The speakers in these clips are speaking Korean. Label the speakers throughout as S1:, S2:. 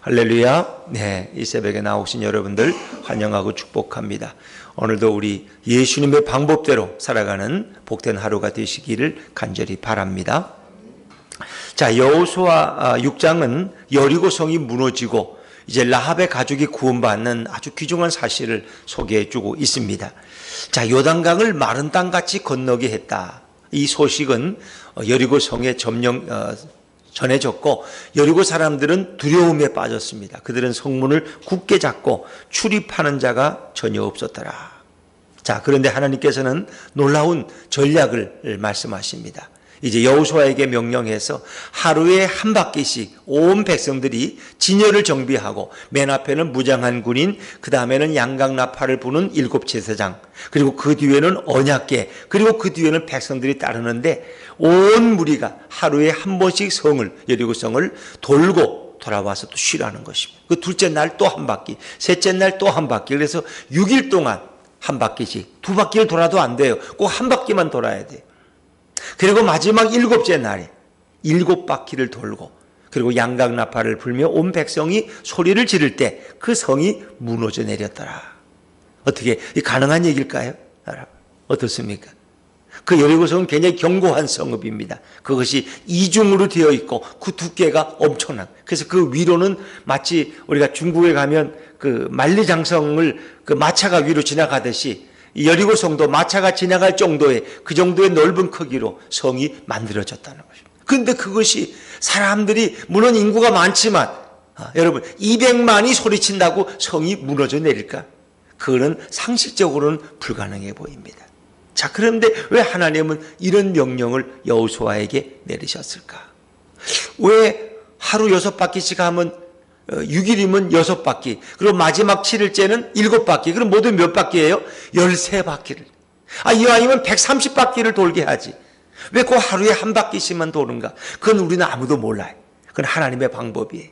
S1: 할렐루야. 네, 이 새벽에 나오신 여러분들 환영하고 축복합니다. 오늘도 우리 예수님의 방법대로 살아가는 복된 하루가 되시기를 간절히 바랍니다. 자, 여호수아 6장은 여리고성이 무너지고 이제 라합의 가족이 구원받는 아주 귀중한 사실을 소개해 주고 있습니다. 자, 요단강을 마른 땅같이 건너게 했다. 이 소식은 여리고성에 전해졌고 여리고 사람들은 두려움에 빠졌습니다. 그들은 성문을 굳게 잡고 출입하는 자가 전혀 없었더라. 자, 그런데 하나님께서는 놀라운 전략을 말씀하십니다. 이제 여호수아에게 명령해서 하루에 한 바퀴씩 온 백성들이 진열을 정비하고 맨 앞에는 무장한 군인, 그 다음에는 양각나팔을 부는 7 제사장, 그리고 그 뒤에는 언약궤, 그리고 그 뒤에는 백성들이 따르는데 온 무리가 하루에 한 번씩 여리고성을 돌고 돌아와서 또 쉬라는 것입니다. 그 둘째 날 또 한 바퀴, 셋째 날 또 한 바퀴, 그래서 6일 동안 한 바퀴씩, 2바퀴를 돌아도 안 돼요. 꼭 한 바퀴만 돌아야 돼요. 그리고 마지막 7째 날에 7바퀴를 돌고 그리고 양각나팔을 불며 온 백성이 소리를 지를 때 그 성이 무너져 내렸더라. 어떻게 가능한 얘기일까요? 어떻습니까? 그 여리고성은 굉장히 견고한 성읍입니다. 그것이 이중으로 되어 있고 그 두께가 엄청난. 그래서 그 위로는 마치 우리가 중국에 가면 그 만리장성을 그 마차가 위로 지나가듯이 여리고성도 마차가 지나갈 정도의 그 정도의 넓은 크기로 성이 만들어졌다는 것입니다. 그런데 그것이 사람들이 물론 인구가 많지만 여러분 200만이 소리친다고 성이 무너져 내릴까? 그거는 상식적으로는 불가능해 보입니다. 자, 그런데 왜 하나님은 이런 명령을 여호수아에게 내리셨을까? 왜 하루 6바퀴씩 하면 6일이면 6바퀴, 그리고 마지막 7일째는 7바퀴, 그럼 모두 몇 바퀴예요? 13바퀴를. 이왕이면 130바퀴를 돌게 하지. 왜 그 하루에 한 바퀴씩만 도는가? 그건 우리는 아무도 몰라요. 그건 하나님의 방법이에요.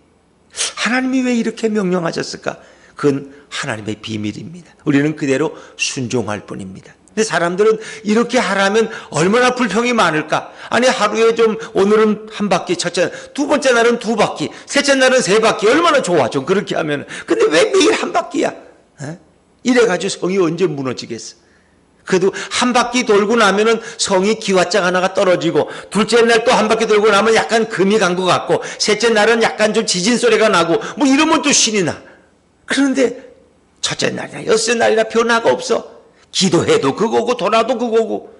S1: 하나님이 왜 이렇게 명령하셨을까? 그건 하나님의 비밀입니다. 우리는 그대로 순종할 뿐입니다. 근데 사람들은 이렇게 하라면 얼마나 불평이 많을까? 아니, 하루에 좀 오늘은 한 바퀴, 첫째 날, 두 번째 날은 2바퀴, 셋째 날은 3바퀴, 얼마나 좋아, 좀 그렇게 하면. 근데 왜 매일 한 바퀴야? 이래가지고 성이 언제 무너지겠어? 그래도 한 바퀴 돌고 나면은 성이 기와장 하나가 떨어지고, 둘째 날 또 한 바퀴 돌고 나면 약간 금이 간 것 같고, 셋째 날은 약간 좀 지진 소리가 나고, 뭐 이러면 또 신이 나. 그런데 첫째 날이나 여섯째 날이나 변화가 없어. 기도해도 그거고 돌아도 그거고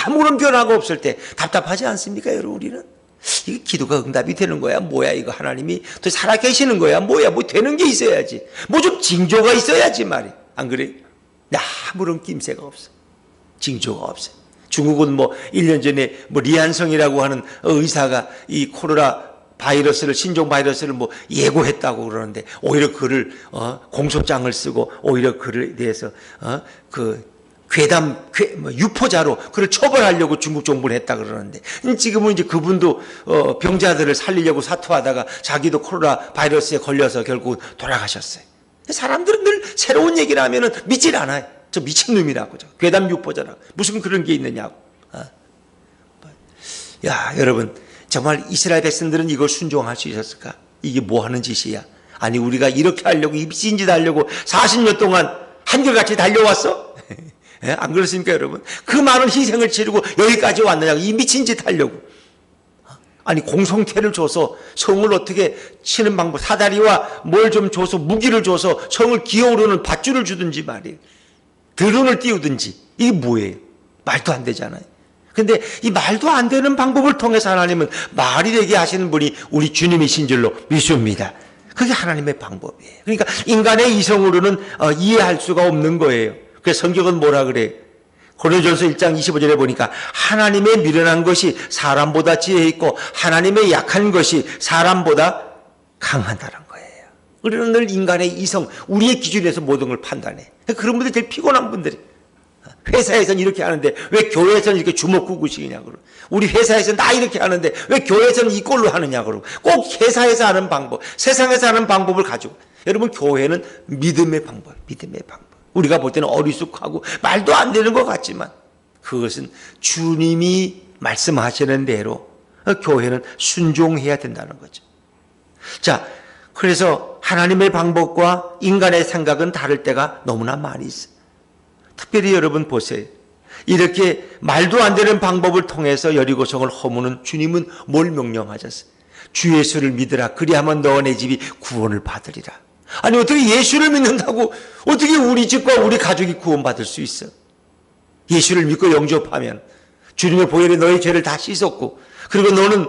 S1: 아무런 변화가 없을 때 답답하지 않습니까, 여러분? 우리는 이게 기도가 응답이 되는 거야 뭐야, 이거 하나님이 또 살아계시는 거야 뭐야, 뭐 되는 게 있어야지, 뭐 좀 징조가 있어야지 말이야. 안 그래? 아무런 낌새가 없어. 징조가 없어. 중국은 뭐 1년 전에 뭐 리안성이라고 하는 의사가 이 코로나 바이러스를, 신종 바이러스를 뭐 예고했다고 그러는데 오히려 그를 공소장을 쓰고 오히려 그를 대해서 유포자로 그를 처벌하려고 중국 정부를 했다 그러는데, 지금은 이제 그분도 병자들을 살리려고 사투하다가 자기도 코로나 바이러스에 걸려서 결국 돌아가셨어요. 사람들은 늘 새로운 얘기를 하면은 믿질 않아요. 저 미친놈이라고, 저 괴담 유포자라고, 무슨 그런 게 있느냐고. 야, 여러분, 정말 이스라엘 백성들은 이걸 순종할 수 있었을까? 이게 뭐 하는 짓이야? 아니, 우리가 이렇게 하려고, 이 미친 짓 하려고 40년 동안 한결같이 달려왔어? 안 그렇습니까, 여러분? 그 많은 희생을 치르고 여기까지 왔느냐고, 이 미친 짓 하려고. 아니, 공성태를 줘서 성을 어떻게 치는 방법, 사다리와 뭘 좀 줘서, 무기를 줘서 성을 기어오르는 밧줄을 주든지 말이에요. 드론을 띄우든지. 이게 뭐예요? 말도 안 되잖아요. 근데 이 말도 안 되는 방법을 통해서 하나님은 말이 되게 하시는 분이 우리 주님이신 줄로 믿습니다. 그게 하나님의 방법이에요. 그러니까 인간의 이성으로는 이해할 수가 없는 거예요. 그래서 성경은 뭐라 그래요? 고린도전서 1장 25절에 보니까 하나님의 미련한 것이 사람보다 지혜 있고 하나님의 약한 것이 사람보다 강하다는 거예요. 우리는 늘 인간의 이성, 우리의 기준에서 모든 걸 판단해. 그런 분들이 제일 피곤한 분들이. 회사에서는 이렇게 하는데 왜 교회에서는 이렇게 주먹구구식이냐고. 우리 회사에서는 나 이렇게 하는데 왜 교회에서는 이꼴로 하느냐고. 꼭 회사에서 하는 방법, 세상에서 하는 방법을 가지고. 여러분, 교회는 믿음의 방법, 믿음의 방법. 우리가 볼 때는 어리숙하고 말도 안 되는 것 같지만 그것은 주님이 말씀하시는 대로 교회는 순종해야 된다는 거죠. 자, 그래서 하나님의 방법과 인간의 생각은 다를 때가 너무나 많이 있어요. 특별히 여러분 보세요. 이렇게 말도 안 되는 방법을 통해서 여리고성을 허무는 주님은 뭘 명령하셨어요? 주 예수를 믿으라. 그리하면 너와 내 집이 구원을 받으리라. 아니 어떻게 예수를 믿는다고 어떻게 우리 집과 우리 가족이 구원받을 수 있어? 예수를 믿고 영접하면 주님의 보혈이 너의 죄를 다 씻었고 그리고 너는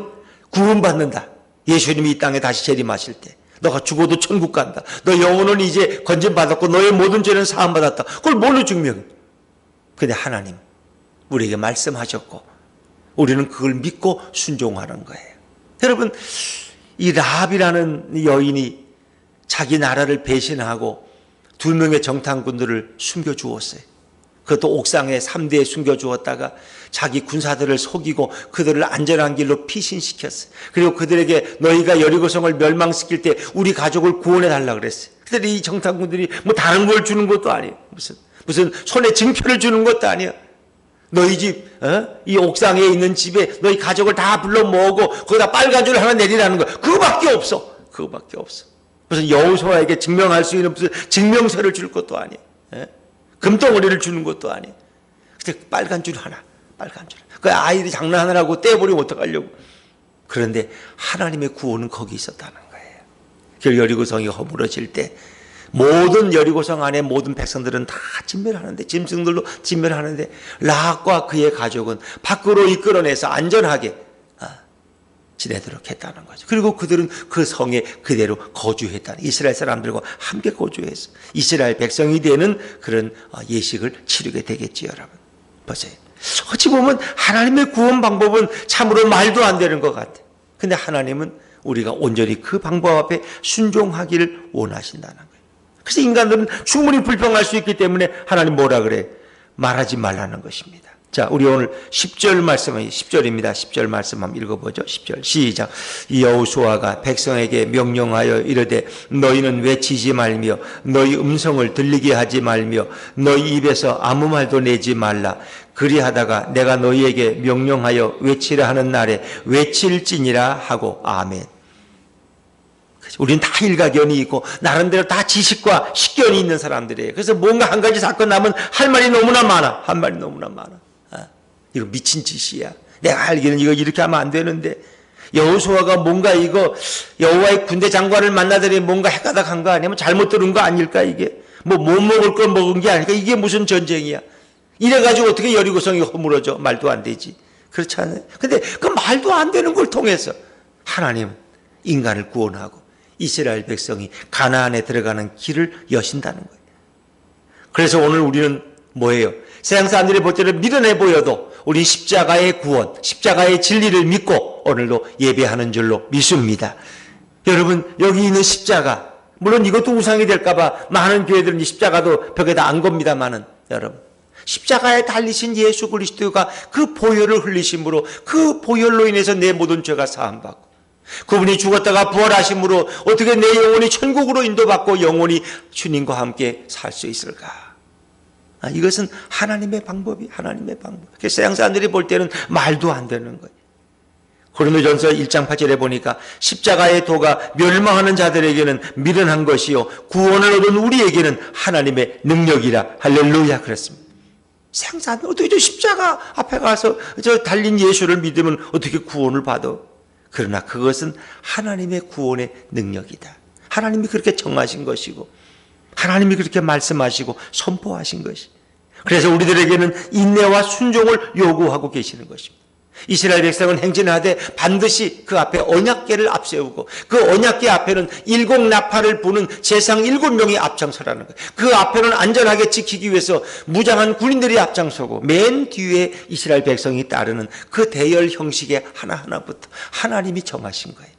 S1: 구원받는다. 예수님이 이 땅에 다시 재림하실 때 너가 죽어도 천국 간다. 너 영혼은 이제 건진받았고 너의 모든 죄는 사함받았다. 그걸 뭘로 증명해? 근데 하나님 우리에게 말씀하셨고 우리는 그걸 믿고 순종하는 거예요. 여러분 이 라합이라는 여인이 자기 나라를 배신하고 2명의 정탐꾼들을 숨겨주었어요. 그것도 옥상에 3대에 숨겨주었다가 자기 군사들을 속이고 그들을 안전한 길로 피신시켰어요. 그리고 그들에게 너희가 여리고성을 멸망시킬 때 우리 가족을 구원해달라고 그랬어요. 근데 이 정탐꾼들이 뭐 다른 걸 주는 것도 아니에요. 무슨 손에 증표를 주는 것도 아니에요. 너희 집, 이 옥상에 있는 집에 너희 가족을 다 불러 모으고 거기다 빨간 줄 하나 내리라는 거야. 그거밖에 없어. 그거밖에 없어. 무슨 여호수아에게 증명할 수 있는 무슨 증명서를 줄 것도 아니에요. 금덩어리를 주는 것도 아니에요. 근데 빨간 줄 하나, 빨간 줄. 그 아이들이 장난하느라고 떼버리면 어떡하려고. 그런데 하나님의 구원은 거기 있었다는 거예요. 결국 여리고성이 허물어질 때 모든 여리고성 안에 모든 백성들은 다 진멸하는데 짐승들도 진멸하는데 라합과 그의 가족은 밖으로 이끌어내서 안전하게 지내도록 했다는 거죠. 그리고 그들은 그 성에 그대로 거주했다는 이스라엘 사람들과 함께 거주해서 이스라엘 백성이 되는 그런 예식을 치르게 되겠지요. 여러분 보세요. 어찌 보면 하나님의 구원 방법은 참으로 말도 안 되는 것 같아요. 근데 하나님은 우리가 온전히 그 방법 앞에 순종하기를 원하신다는 거예요. 그래서 인간들은 충분히 불평할 수 있기 때문에 하나님 뭐라 그래? 말하지 말라는 것입니다. 자, 우리 오늘 10절 말씀은 10절입니다. 10절 말씀 한번 읽어보죠. 10절 시작. 여호수아가 백성에게 명령하여 이르되 너희는 외치지 말며 너희 음성을 들리게 하지 말며 너희 입에서 아무 말도 내지 말라. 그리하다가 내가 너희에게 명령하여 외치라 하는 날에 외칠지니라 하고 아멘. 우리는 다 일가견이 있고 나름대로 다 지식과 식견이 있는 사람들이에요. 그래서 뭔가 한 가지 사건 나면 할 말이 너무나 많아. 할 말이 너무나 많아. 이거 미친 짓이야. 내가 알기는 이거 이렇게 하면 안 되는데 여호수아가 뭔가 이거 여호와의 군대 장관을 만나더니 뭔가 헷가닥한 거 아니면 잘못 들은 거 아닐까 이게 뭐 못 먹을 걸 먹은 게 아닐까 이게 무슨 전쟁이야. 이래가지고 어떻게 여리고성이 허물어져. 말도 안 되지. 그렇지 않아요? 근데 그 말도 안 되는 걸 통해서 하나님 인간을 구원하고 이스라엘 백성이 가나안에 들어가는 길을 여신다는 거예요. 그래서 오늘 우리는 뭐예요? 세상 사람들이 볼 때는 미련해 보여도 우리 십자가의 구원, 십자가의 진리를 믿고 오늘도 예배하는 줄로 믿습니다. 여러분 여기 있는 십자가 물론 이것도 우상이 될까 봐 많은 교회들은 이 십자가도 벽에다 안 겁니다만은 여러분 십자가에 달리신 예수 그리스도가 그 보혈을 흘리심으로 그 보혈로 인해서 내 모든 죄가 사함받고 그분이 죽었다가 부활하심으로 어떻게 내 영혼이 천국으로 인도받고 영혼이 주님과 함께 살 수 있을까? 이것은 하나님의 방법이 하나님의 방법. 그래서 세상 사람들이 볼 때는 말도 안 되는 거예요. 고린도전서 1장 8절에 보니까 십자가의 도가 멸망하는 자들에게는 미련한 것이요 구원을 얻은 우리에게는 하나님의 능력이라 할렐루야 그랬습니다. 세상 사람들 어떻게 저 십자가 앞에 가서 저 달린 예수를 믿으면 어떻게 구원을 받아? 그러나 그것은 하나님의 구원의 능력이다. 하나님이 그렇게 정하신 것이고 하나님이 그렇게 말씀하시고 선포하신 것이. 그래서 우리들에게는 인내와 순종을 요구하고 계시는 것입니다. 이스라엘 백성은 행진하되 반드시 그 앞에 언약궤를 앞세우고 그 언약궤 앞에는 일곱 나팔을 부는 제상 7명이 앞장서라는 거예요. 그 앞에는 안전하게 지키기 위해서 무장한 군인들이 앞장서고 맨 뒤에 이스라엘 백성이 따르는 그 대열 형식의 하나하나부터 하나님이 정하신 거예요.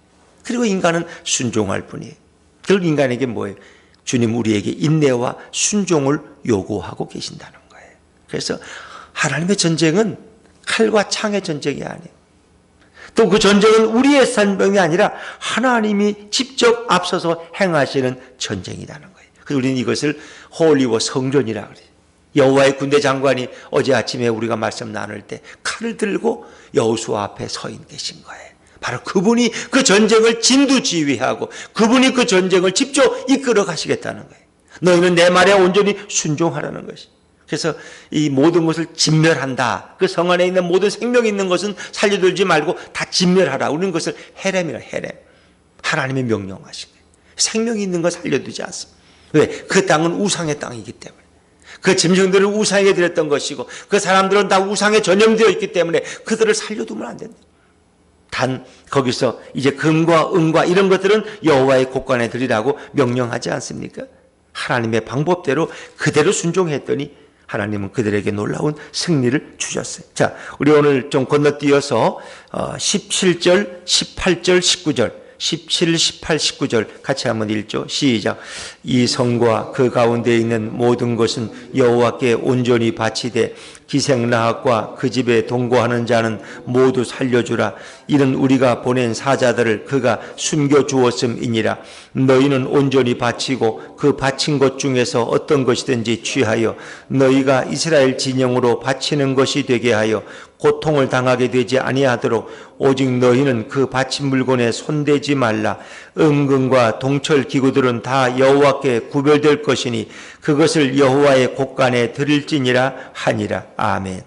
S1: 그리고 인간은 순종할 뿐이에요. 결국 인간에게 뭐예요? 주님 우리에게 인내와 순종을 요구하고 계신다는 거예요. 그래서 하나님의 전쟁은 칼과 창의 전쟁이 아니에요. 또 그 전쟁은 우리의 선병이 아니라 하나님이 직접 앞서서 행하시는 전쟁이라는 거예요. 그래서 우리는 이것을 홀리워 성전이라 그래요. 여호와의 군대 장관이 어제 아침에 우리가 말씀 나눌 때 칼을 들고 여호수아 앞에 서 계신 거예요. 바로 그분이 그 전쟁을 진두지휘하고 그분이 그 전쟁을 직접 이끌어 가시겠다는 거예요. 너희는 내 말에 온전히 순종하라는 것이. 그래서 이 모든 것을 진멸한다. 그 성 안에 있는 모든 생명 있는 것은 살려두지 말고 다 진멸하라. 우리는 그것을 헤렘이라, 헤렘. 하나님의 명령하신 거예요. 생명이 있는 것 살려두지 않습니다. 왜? 그 땅은 우상의 땅이기 때문에. 그 짐승들을 우상에게 드렸던 것이고 그 사람들은 다 우상에 전염되어 있기 때문에 그들을 살려두면 안 된다. 단 거기서 이제 금과 은과 이런 것들은 여호와의 곳간에 드리라고 명령하지 않습니까? 하나님의 방법대로 그대로 순종했더니 하나님은 그들에게 놀라운 승리를 주셨어요. 자, 우리 오늘 좀 건너뛰어서 17절, 18절, 19절 17, 18, 19절 같이 한번 읽죠. 시작. 이 성과 그 가운데 있는 모든 것은 여호와께 온전히 바치되 기생라합과 그 집에 동거하는 자는 모두 살려주라. 이는 우리가 보낸 사자들을 그가 숨겨주었음이니라. 너희는 온전히 바치고 그 바친 것 중에서 어떤 것이든지 취하여 너희가 이스라엘 진영으로 바치는 것이 되게 하여 고통을 당하게 되지 아니하도록 오직 너희는 그 바친 물건에 손대지 말라. 은근과 동철 기구들은 다 여호와께 구별될 것이니 그것을 여호와의 곳간에 드릴지니라 하니라. 아멘.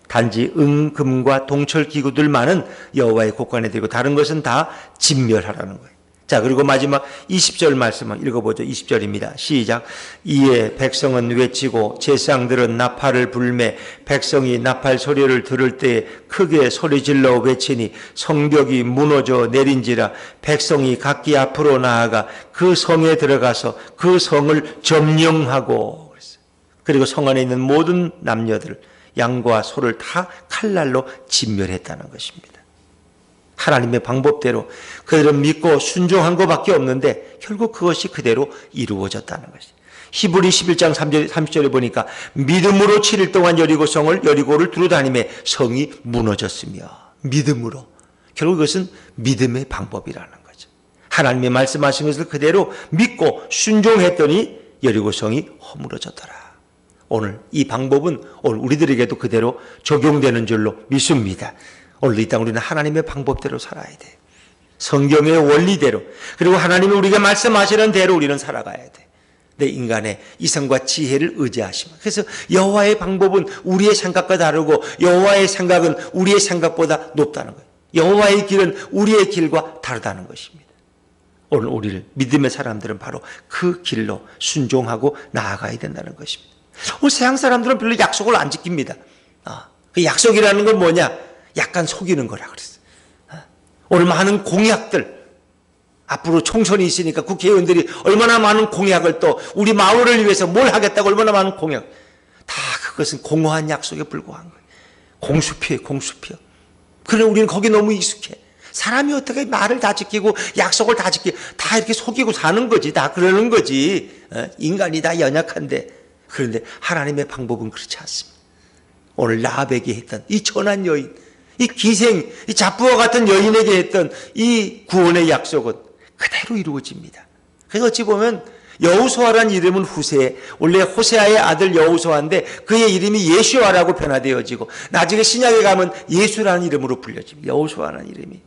S1: 단지 은금과 동철 기구들만은 여호와의 곳간에 드리고 다른 것은 다 진멸하라는 거예요. 자, 그리고 마지막 20절 말씀을 읽어보죠. 20절입니다. 시작. 이에 백성은 외치고 제사장들은 나팔을 불매 백성이 나팔 소리를 들을 때 크게 소리질러 외치니 성벽이 무너져 내린지라. 백성이 각기 앞으로 나아가 그 성에 들어가서 그 성을 점령하고 그랬어요. 그리고 성 안에 있는 모든 남녀들 양과 소를 다 칼날로 진멸했다는 것입니다. 하나님의 방법대로 그들은 믿고 순종한 것밖에 없는데 결국 그것이 그대로 이루어졌다는 것이죠. 히브리 11장 30절에 보니까 믿음으로 7일 동안 여리고를 두루다니며 성이 무너졌으며 믿음으로. 결국 그것은 믿음의 방법이라는 거죠. 하나님의 말씀하신 것을 그대로 믿고 순종했더니 여리고성이 허물어졌더라. 오늘 이 방법은 오늘 우리들에게도 그대로 적용되는 줄로 믿습니다. 오늘 이 땅 우리는 하나님의 방법대로 살아야 돼. 성경의 원리대로. 그리고 하나님이 우리가 말씀하시는 대로 우리는 살아가야 돼. 내 인간의 이성과 지혜를 의지하시면. 그래서 여호와의 방법은 우리의 생각과 다르고 여호와의 생각은 우리의 생각보다 높다는 거예요. 여호와의 길은 우리의 길과 다르다는 것입니다. 오늘 우리를 믿음의 사람들은 바로 그 길로 순종하고 나아가야 된다는 것입니다. 오늘 세상 사람들은 별로 약속을 안 지킵니다. 그 약속이라는 건 뭐냐? 약간 속이는 거라 그랬어요. 오늘 많은 공약들, 앞으로 총선이 있으니까 국회의원들이 얼마나 많은 공약을 또 우리 마을을 위해서 뭘 하겠다고 얼마나 많은 공약. 다 그것은 공허한 약속에 불과한 거예요. 공수표예요, 공수표. 그러나 우리는 거기 너무 익숙해. 사람이 어떻게 말을 다 지키고 약속을 다 지키고 다 이렇게 속이고 사는 거지. 다 그러는 거지. 인간이 다 연약한데. 그런데 하나님의 방법은 그렇지 않습니다. 오늘 라합에게 했던 이 천한 여인, 이 기생, 이 잡부와 같은 여인에게 했던 이 구원의 약속은 그대로 이루어집니다. 그래서 어찌 보면 여호수아라는 이름은 후세에, 원래 호세아의 아들 여호수아인데 그의 이름이 예수아라고 변화되어지고 나중에 신약에 가면 예수라는 이름으로 불려집니다. 여호수아라는 이름이.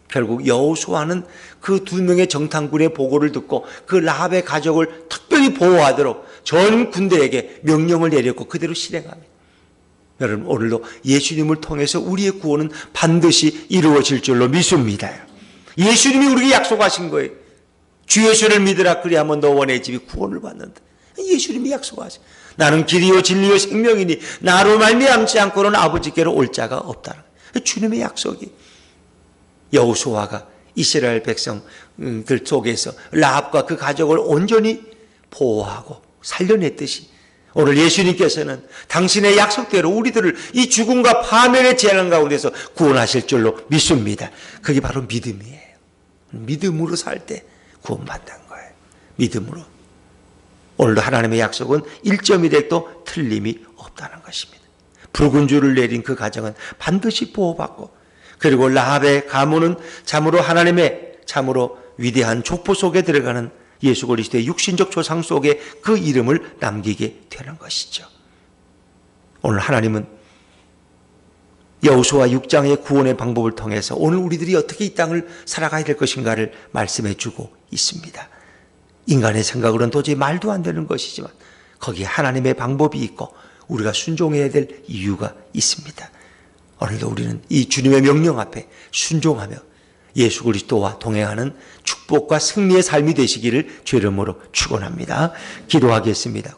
S1: 결국 여호수아는 그 두 명의 정탐꾼의 보고를 듣고 그 라합의 가족을 특별히 보호하도록 전 군대에게 명령을 내렸고 그대로 실행합니다. 여러분, 오늘도 예수님을 통해서 우리의 구원은 반드시 이루어질 줄로 믿습니다. 예수님이 우리에게 약속하신 거예요. 주 예수를 믿으라 그리하면 너와 내 집이 구원을 받는다. 예수님이 약속하신. 나는 길이요 진리요 생명이니 나로 말미암지 않고는 아버지께로 올 자가 없다는 거예요. 주님의 약속이. 여호수아가 이스라엘 백성들 속에서 라합과 그 가족을 온전히 보호하고 살려냈듯이 오늘 예수님께서는 당신의 약속대로 우리들을 이 죽음과 파멸의 재난 가운데서 구원하실 줄로 믿습니다. 그게 바로 믿음이에요. 믿음으로 살 때 구원받는 거예요. 믿음으로. 오늘도 하나님의 약속은 1.1핵도 틀림이 없다는 것입니다. 붉은 줄을 내린 그 가정은 반드시 보호받고, 그리고 라합의 가문은 참으로 하나님의 참으로 위대한 족보 속에 들어가는 예수 그리스도의 육신적 조상 속에 그 이름을 남기게 되는 것이죠. 오늘 하나님은 여호수아 6장의 구원의 방법을 통해서 오늘 우리들이 어떻게 이 땅을 살아가야 될 것인가를 말씀해 주고 있습니다. 인간의 생각으로는 도저히 말도 안 되는 것이지만 거기에 하나님의 방법이 있고 우리가 순종해야 될 이유가 있습니다. 오늘도 우리는 이 주님의 명령 앞에 순종하며 예수 그리스도와 동행하는 축복과 승리의 삶이 되시기를 주의 이름으로 축원합니다. 기도하겠습니다.